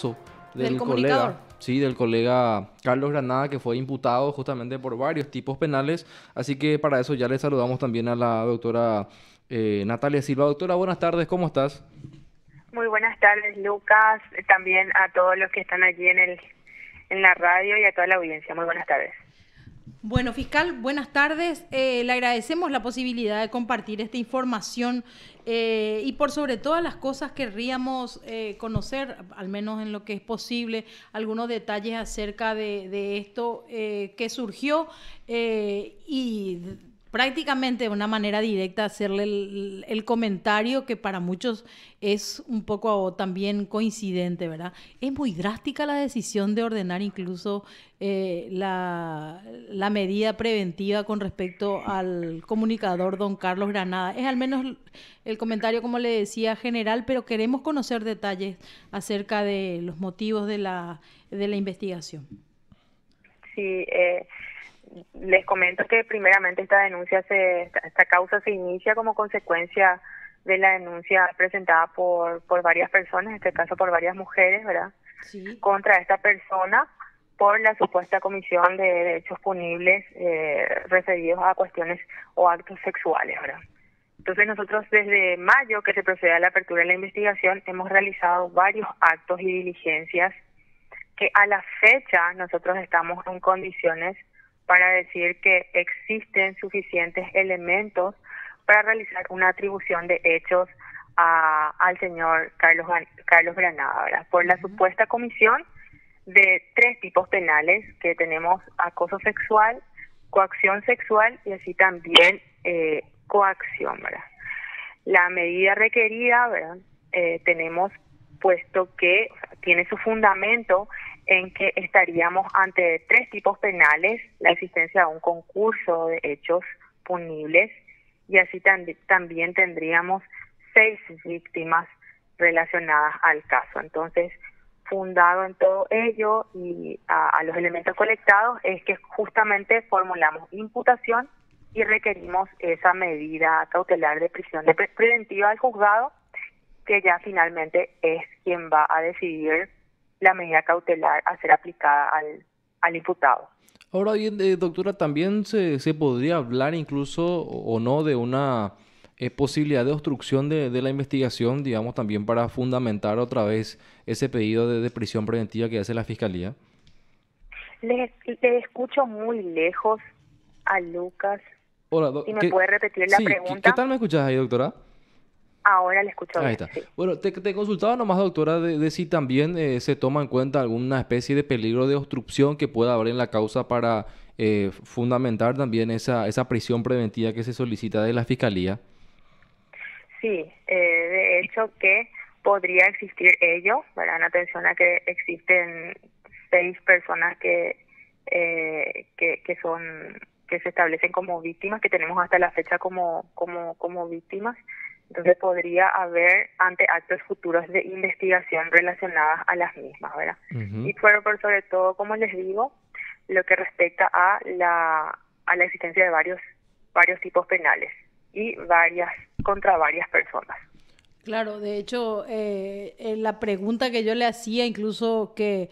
caso del del comunicador. colega, sí, del colega Carlos Granada, que fue imputado justamente por varios tipos penales. Así que para eso ya le saludamos también a la doctora Natalia Silva. Doctora, buenas tardes, ¿cómo estás? Muy buenas tardes, Lucas, también a todos los que están allí en la radio y a toda la audiencia. Muy buenas tardes. Bueno, fiscal, buenas tardes. Le agradecemos la posibilidad de compartir esta información y por sobre todas las cosas querríamos conocer, al menos en lo que es posible, algunos detalles acerca de esto que surgió y prácticamente de una manera directa hacerle el comentario que para muchos es un poco también coincidente, ¿verdad? Es muy drástica la decisión de ordenar incluso la medida preventiva con respecto al comunicador don Carlos Granada. Es al menos el comentario, como le decía, general, pero queremos conocer detalles acerca de los motivos de la investigación. Sí, les comento que primeramente esta causa se inicia como consecuencia de la denuncia presentada por varias personas, en este caso por varias mujeres, ¿verdad? Sí. Contra esta persona por la supuesta comisión de hechos punibles referidos a cuestiones o actos sexuales, ¿verdad? Entonces nosotros desde mayo que se procede a la apertura de la investigación hemos realizado varios actos y diligencias que a la fecha nosotros estamos en condiciones para decir que existen suficientes elementos para realizar una atribución de hechos al señor Carlos Granada, ¿verdad? Por la supuesta comisión de 3 tipos penales que tenemos: acoso sexual, coacción sexual y así también coacción, ¿verdad? La medida requerida, ¿verdad? Tenemos puesto que tiene su fundamento en que estaríamos ante 3 tipos penales: la existencia de un concurso de hechos punibles y así también tendríamos 6 víctimas relacionadas al caso. Entonces, fundado en todo ello y a los elementos colectados es que justamente formulamos imputación y requerimos esa medida cautelar de prisión preventiva al juzgado, que ya finalmente es quien va a decidir la medida cautelar a ser aplicada al imputado. Ahora bien, doctora, también se podría hablar incluso o no de una posibilidad de obstrucción de la investigación, digamos, también para fundamentar otra vez ese pedido de prisión preventiva que hace la Fiscalía. Les escucho muy lejos a Lucas. Hola, ¿Si me puede repetir la pregunta? ¿Qué tal me escuchas ahí, doctora? Ahora le escucho Ahí bien, está. sí. Bueno, te consultaba nomás, doctora, de si también se toma en cuenta alguna especie de peligro de obstrucción que pueda haber en la causa para fundamentar también esa prisión preventiva que se solicita de la Fiscalía. Sí, de hecho que podría existir ello, ¿verdad? En atención a que existen 6 personas que se establecen como víctimas, que tenemos hasta la fecha como víctimas. Entonces podría haber ante actos futuros de investigación relacionadas a las mismas, ¿verdad? Uh-huh. Y por sobre todo, como les digo, lo que respecta a la existencia de varios tipos penales y contra varias personas. Claro, de hecho, la pregunta que yo le hacía, incluso que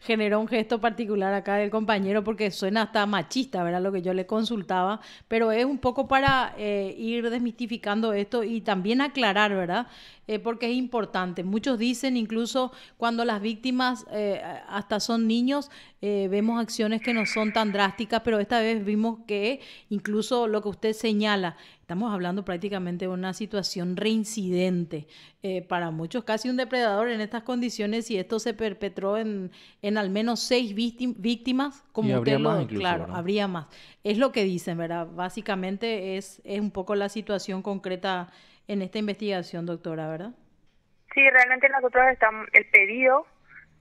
generó un gesto particular acá del compañero, porque suena hasta machista, ¿verdad? Lo que yo le consultaba, pero es un poco para ir desmistificando esto y también aclarar, ¿verdad? Porque es importante. Muchos dicen, incluso cuando las víctimas hasta son niños, vemos acciones que no son tan drásticas, pero esta vez vimos que incluso lo que usted señala, estamos hablando prácticamente de una situación reincidente. Para muchos casi un depredador en estas condiciones, y esto se perpetró en al menos 6 víctimas, como y habría usted más incluso, claro, ¿verdad? habría más. Es lo que dicen, ¿verdad? Básicamente es un poco la situación concreta en esta investigación, doctora, ¿verdad? Sí, realmente nosotros el pedido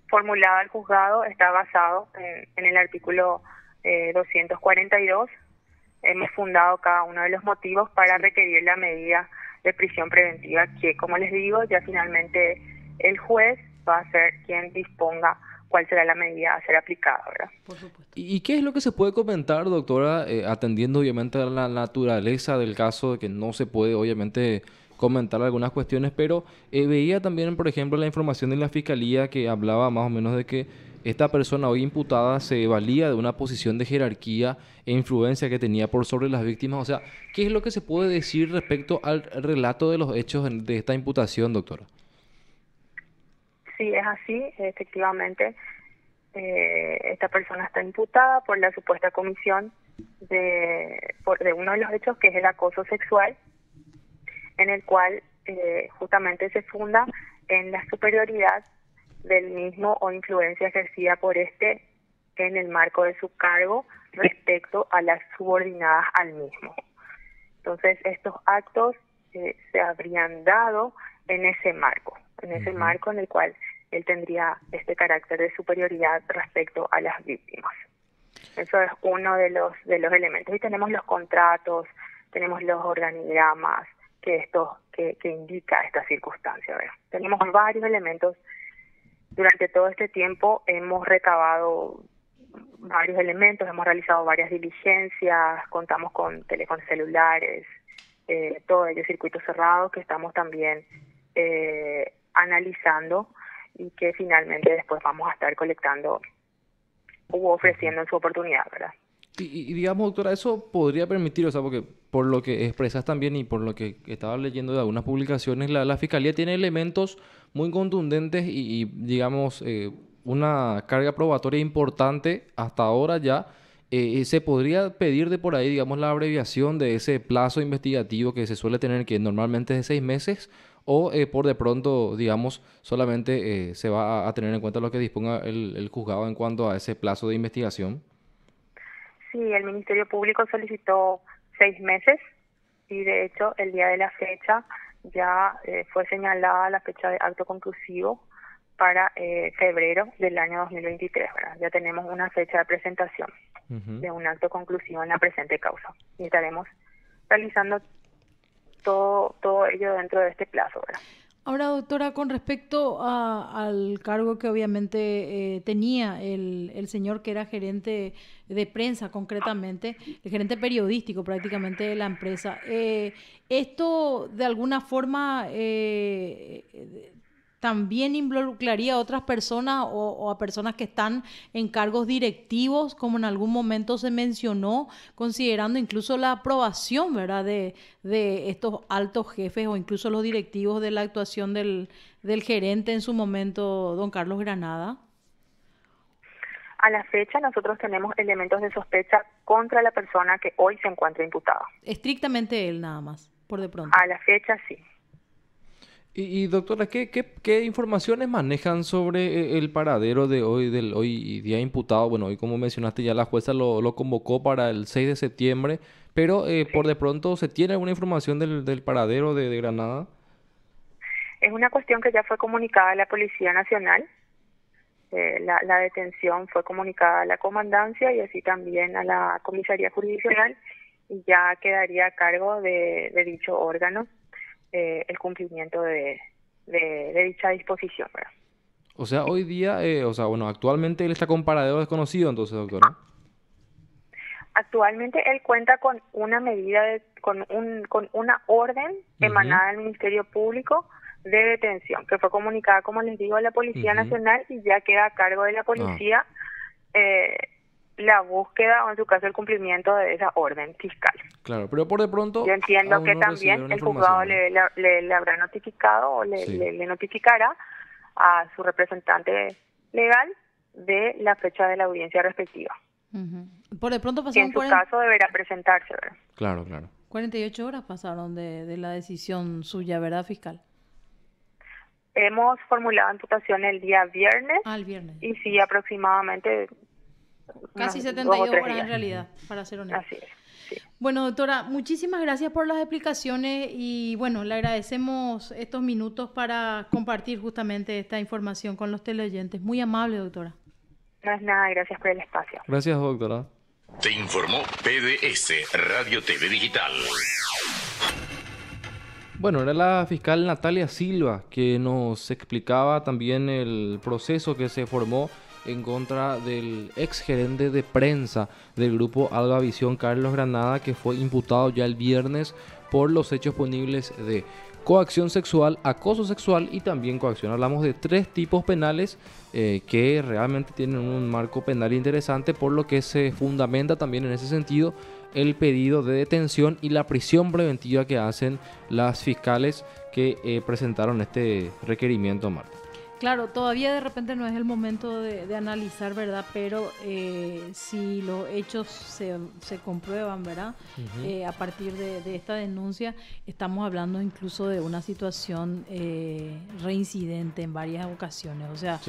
formulado al juzgado está basado en el artículo 242. Hemos fundado cada uno de los motivos para requerir la medida de prisión preventiva que, como les digo, ya finalmente el juez va a ser quien disponga cuál será la medida a ser aplicada, ¿verdad? Por supuesto. ¿Y qué es lo que se puede comentar, doctora, atendiendo obviamente a la naturaleza del caso, de que no se puede obviamente comentar algunas cuestiones, pero veía también, por ejemplo, la información de la Fiscalía que hablaba más o menos de que esta persona hoy imputada se valía de una posición de jerarquía e influencia que tenía por sobre las víctimas. O sea, ¿qué es lo que se puede decir respecto al relato de los hechos de esta imputación, doctora? Sí, es así, efectivamente. Esta persona está imputada por la supuesta comisión de uno de los hechos, que es el acoso sexual, en el cual justamente se funda en la superioridad del mismo o influencia ejercida por este en el marco de su cargo respecto a las subordinadas al mismo. Entonces, estos actos se habrían dado en ese marco en el cual él tendría este carácter de superioridad respecto a las víctimas. Eso es uno de los elementos. Y tenemos los contratos, tenemos los organigramas que indica esta circunstancia, ¿verdad? Tenemos varios elementos. Durante todo este tiempo hemos recabado varios elementos, hemos realizado varias diligencias, contamos con teléfonos celulares, todo ello circuitos cerrados que estamos también analizando y que finalmente después vamos a estar colectando u ofreciendo en su oportunidad, ¿verdad? Y digamos, doctora, eso podría permitir, o sea, porque por lo que expresas también y por lo que estaba leyendo de algunas publicaciones, la Fiscalía tiene elementos muy contundentes y digamos, una carga probatoria importante hasta ahora ya. Se podría pedir de por ahí, digamos, la abreviación de ese plazo investigativo que se suele tener, que normalmente es de 6 meses, o por de pronto, digamos, solamente se va a tener en cuenta lo que disponga el juzgado en cuanto a ese plazo de investigación. Sí, el Ministerio Público solicitó 6 meses y de hecho el día de la fecha ya fue señalada la fecha de acto conclusivo para febrero del año 2023, ¿verdad? Ya tenemos una fecha de presentación de un acto conclusivo en la presente causa y estaremos realizando todo ello dentro de este plazo, ¿verdad? Ahora, doctora, con respecto al cargo que obviamente tenía el señor que era gerente de prensa, concretamente, el gerente periodístico prácticamente de la empresa, ¿esto de alguna forma también involucraría a otras personas o a personas que están en cargos directivos, como en algún momento se mencionó, considerando incluso la aprobación, ¿verdad?, de estos altos jefes o incluso los directivos de la actuación del gerente en su momento, don Carlos Granada? A la fecha nosotros tenemos elementos de sospecha contra la persona que hoy se encuentra imputada. Estrictamente él nada más, por de pronto. A la fecha sí. Y doctora, ¿qué informaciones manejan sobre el paradero del hoy día imputado? Bueno, hoy como mencionaste ya la jueza lo convocó para el 6 de septiembre, pero por de pronto, ¿se tiene alguna información del paradero de Granada? Es una cuestión que ya fue comunicada a la Policía Nacional. La detención fue comunicada a la comandancia y así también a la comisaría jurisdiccional y ya quedaría a cargo de dicho órgano el cumplimiento de dicha disposición, ¿verdad? O sea, hoy día, actualmente él está con paradero desconocido, entonces, doctora. Actualmente él cuenta con una medida, con una orden emanada del Ministerio Público de detención, que fue comunicada, como les digo, a la Policía Nacional y ya queda a cargo de la policía la búsqueda o en su caso el cumplimiento de esa orden fiscal. Claro, pero por de pronto... Yo entiendo que también el juzgado le habrá notificado o le notificará a su representante legal de la fecha de la audiencia respectiva. Por de pronto pasaron... Que en su caso deberá presentarse, ¿verdad? Claro. 48 horas pasaron de la decisión suya, ¿verdad, fiscal? Hemos formulado imputación el día viernes. El viernes. Y sí, aproximadamente... Casi 72 horas en realidad, para ser honesto. Así es. Sí. Bueno, doctora, muchísimas gracias por las explicaciones y bueno, le agradecemos estos minutos para compartir justamente esta información con los teleoyentes. Muy amable, doctora. No es nada, gracias por el espacio. Gracias, doctora. Te informó PDS Radio TV Digital. Bueno, era la fiscal Natalia Silva que nos explicaba también el proceso que se formó en contra del ex gerente de prensa del grupo Alba Visión, Carlos Granada, que fue imputado ya el viernes por los hechos punibles de coacción sexual, acoso sexual y también coacción. Hablamos de 3 tipos penales que realmente tienen un marco penal interesante, por lo que se fundamenta también en ese sentido el pedido de detención y la prisión preventiva que hacen las fiscales que presentaron este requerimiento, Marta. Claro, todavía de repente no es el momento de analizar, ¿verdad? Pero si los hechos se comprueban, ¿verdad? A partir de esta denuncia, estamos hablando incluso de una situación reincidente en varias ocasiones. O sea,